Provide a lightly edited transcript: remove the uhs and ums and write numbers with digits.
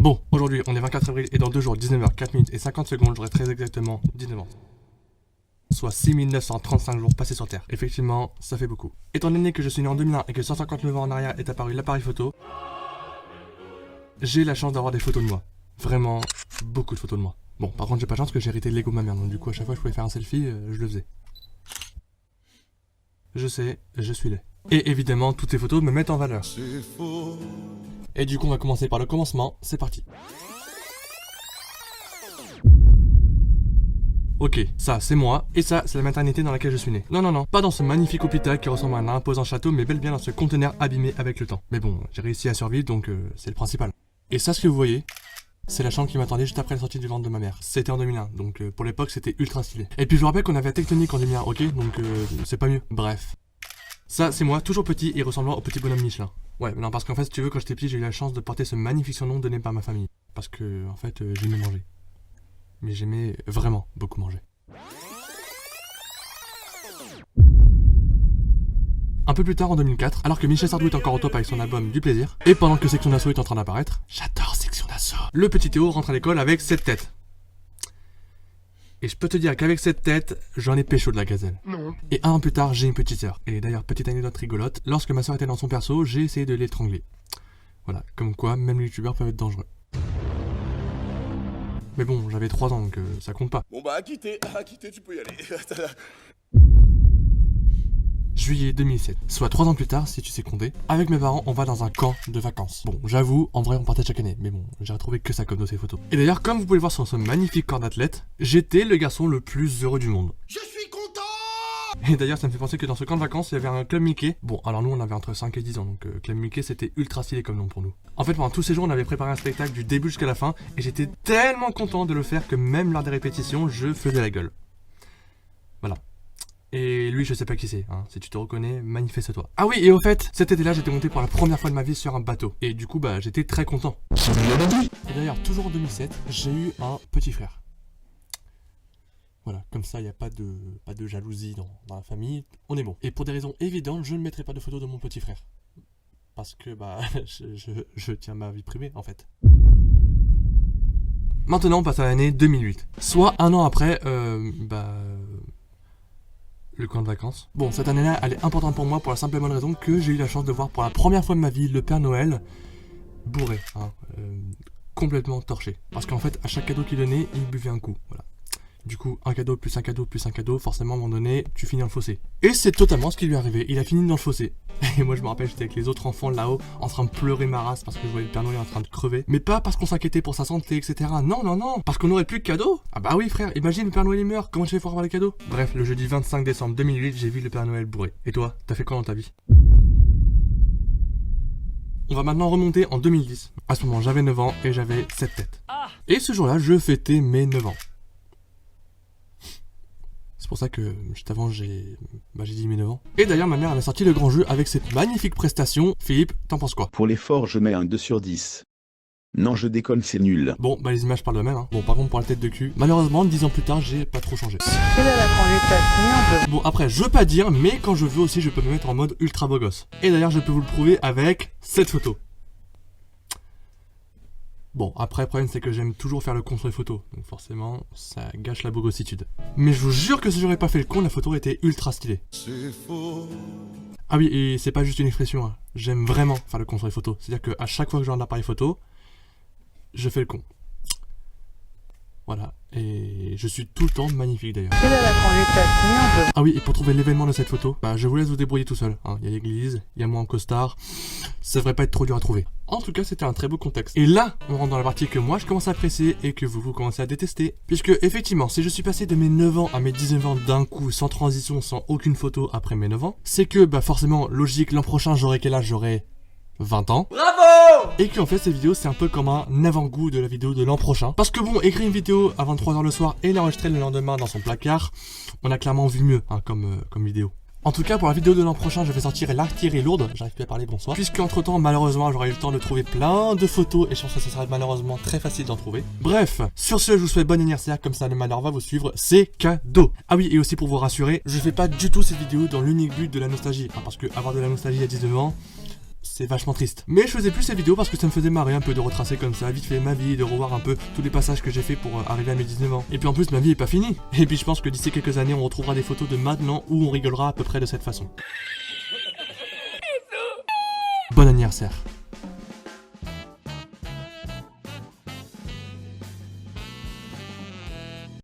Bon, aujourd'hui, on est 24 avril et dans 2 jours, 19h, 4 minutes et 50 secondes, j'aurai très exactement 19 ans. Soit 6935 jours passés sur Terre. Effectivement, ça fait beaucoup. Étant donné que je suis né en 2001 et que 159 ans en arrière est apparu l'appareil photo, j'ai la chance d'avoir des photos de moi. Vraiment, beaucoup de photos de moi. Bon, par contre, j'ai pas de chance que j'ai hérité le Lego de ma mère, donc du coup, à chaque fois que je pouvais faire un selfie, je le faisais. Je sais, je suis laid. Et évidemment, toutes ces photos me mettent en valeur. Et du coup, on va commencer par le commencement, c'est parti. Ok, ça c'est moi, et ça c'est la maternité dans laquelle je suis né. Non, non, non, pas dans ce magnifique hôpital qui ressemble à un imposant château, mais bel et bien dans ce conteneur abîmé avec le temps. Mais bon, j'ai réussi à survivre, donc c'est le principal. Et ça, ce que vous voyez, c'est la chambre qui m'attendait juste après la sortie du ventre de ma mère. C'était en 2001, donc pour l'époque c'était ultra stylé. Et puis je vous rappelle qu'on avait la tectonique en 2001, ok, donc c'est pas mieux. Bref. Ça c'est moi, toujours petit et ressemblant au petit bonhomme Michelin. Ouais, non, parce qu'en fait, si tu veux, quand j'étais petit, j'ai eu la chance de porter ce magnifique surnom donné par ma famille. Parce que, en fait, j'aimais manger. Mais j'aimais vraiment beaucoup manger. Un peu plus tard en 2004, alors que Michel Sardou est encore au top avec son album Du Plaisir, et pendant que Section d'Assaut est en train d'apparaître, j'adore Section d'Assaut, le petit Théo rentre à l'école avec cette tête. Et je peux te dire qu'avec cette tête, j'en ai pécho de la gazelle. Non. Et un an plus tard, j'ai une petite sœur. Et d'ailleurs, petite anecdote rigolote, lorsque ma sœur était dans son perso, j'ai essayé de l'étrangler. Voilà, comme quoi, même les youtubeurs peuvent être dangereux. Mais bon, j'avais 3 ans, donc ça compte pas. Bon bah à quitter, tu peux y aller. Juillet 2007, soit 3 ans plus tard, si tu sais compter, avec mes parents, on va dans un camp de vacances. Bon, j'avoue, en vrai, on partait chaque année, mais bon, j'ai retrouvé que ça comme dans ces photos. Et d'ailleurs, comme vous pouvez le voir sur ce magnifique corps d'athlète, j'étais le garçon le plus heureux du monde. Je suis content. Et d'ailleurs, ça me fait penser que dans ce camp de vacances, il y avait un club Mickey. Bon, alors nous, on avait entre 5 et 10 ans, donc club Mickey, c'était ultra stylé comme nom pour nous. En fait, pendant tous ces jours, on avait préparé un spectacle du début jusqu'à la fin, et j'étais tellement content de le faire que même lors des répétitions, je faisais la gueule. Voilà. Et lui, je sais pas qui c'est, hein. Si tu te reconnais, manifeste-toi. Ah oui, et au fait, cet été-là, j'étais monté pour la première fois de ma vie sur un bateau. Et du coup, bah, j'étais très content. Et d'ailleurs, toujours en 2007, j'ai eu un petit frère. Voilà, comme ça, il n'y a pas de jalousie dans la famille, on est bon. Et pour des raisons évidentes, je ne mettrai pas de photo de mon petit frère. Parce que, bah, je tiens ma vie privée, en fait. Maintenant, on passe à l'année 2008. Soit un an après, le camp de vacances. Bon, cette année-là, elle est importante pour moi pour la simple et bonne raison que j'ai eu la chance de voir pour la première fois de ma vie le Père Noël bourré, hein, complètement torché. Parce qu'en fait, à chaque cadeau qu'il donnait, il buvait un coup, voilà. Du coup, un cadeau plus un cadeau plus un cadeau, forcément, à un moment donné, tu finis dans le fossé. Et c'est totalement ce qui lui est arrivé, il a fini dans le fossé. Et moi, je me rappelle, j'étais avec les autres enfants là-haut, en train de pleurer ma race parce que je voyais le Père Noël en train de crever. Mais pas parce qu'on s'inquiétait pour sa santé, etc. Non, non, non, parce qu'on n'aurait plus de cadeaux. Ah bah oui, frère, imagine, le Père Noël il meurt, comment tu fais pour avoir les cadeaux? Bref, le jeudi 25 décembre 2008, j'ai vu le Père Noël bourré. Et toi, t'as fait quoi dans ta vie? On va maintenant remonter en 2010. À ce moment, j'avais 9 ans et j'avais cette tête. Et ce jour-là, je fêtais mes 9 ans. C'est pour ça que juste avant j'ai dit mes 9 ans. Et d'ailleurs ma mère elle a sorti le grand jeu avec cette magnifique prestation. Philippe, t'en penses quoi? Pour l'effort, je mets un 2 sur 10. Non, je déconne, c'est nul. Bon, bah les images parlent d'eux-mêmes, hein. Bon, par contre pour la tête de cul, malheureusement 10 ans plus tard j'ai pas trop changé. Bon après, je veux pas dire, mais quand je veux aussi je peux me mettre en mode ultra beau gosse. Et d'ailleurs je peux vous le prouver avec cette photo. Bon, après, le problème, c'est que j'aime toujours faire le con sur les photos. Donc forcément, ça gâche la bogossitude. Mais je vous jure que si j'aurais pas fait le con, la photo était ultra stylée. Ah oui, et c'est pas juste une expression, hein. J'aime vraiment faire le con sur les photos. C'est-à-dire qu'à chaque fois que j'ai un appareil photo, je fais le con. Voilà. Et je suis tout le temps magnifique d'ailleurs. Ah oui, et pour trouver l'événement de cette photo, bah je vous laisse vous débrouiller tout seul, hein. Il y a l'église, il y a moi en costard, ça devrait pas être trop dur à trouver. En tout cas, c'était un très beau contexte. Et là, on rentre dans la partie que moi je commence à apprécier et que vous commencez à détester. Puisque effectivement, si je suis passé de mes 9 ans à mes 19 ans d'un coup, sans transition, sans aucune photo après mes 9 ans, c'est que bah forcément, logique, l'an prochain j'aurai quel âge? J'aurai 20 ans. Bravo! Et qu'en fait cette vidéo c'est un peu comme un avant-goût de la vidéo de l'an prochain. Parce que bon, écrire une vidéo à 23h le soir et l'enregistrer le lendemain dans son placard, on a clairement vu mieux, hein, comme vidéo. En tout cas pour la vidéo de l'an prochain je vais sortir l'artillerie lourde, j'arrive plus à parler, bonsoir. Puisque entre temps malheureusement j'aurai eu le temps de trouver plein de photos et je pense que ça sera malheureusement très facile d'en trouver. Bref, sur ce je vous souhaite bon anniversaire, comme ça le malheur va vous suivre, c'est cadeau. Ah oui, et aussi pour vous rassurer, je fais pas du tout cette vidéo dans l'unique but de la nostalgie, hein, parce que avoir de la nostalgie à 19 ans, c'est vachement triste. Mais je faisais plus ces vidéos parce que ça me faisait marrer un peu de retracer comme ça, vite fait ma vie, de revoir un peu tous les passages que j'ai fait pour arriver à mes 19 ans. Et puis en plus, ma vie est pas finie. Et puis je pense que d'ici quelques années, on retrouvera des photos de maintenant où on rigolera à peu près de cette façon. Bon anniversaire.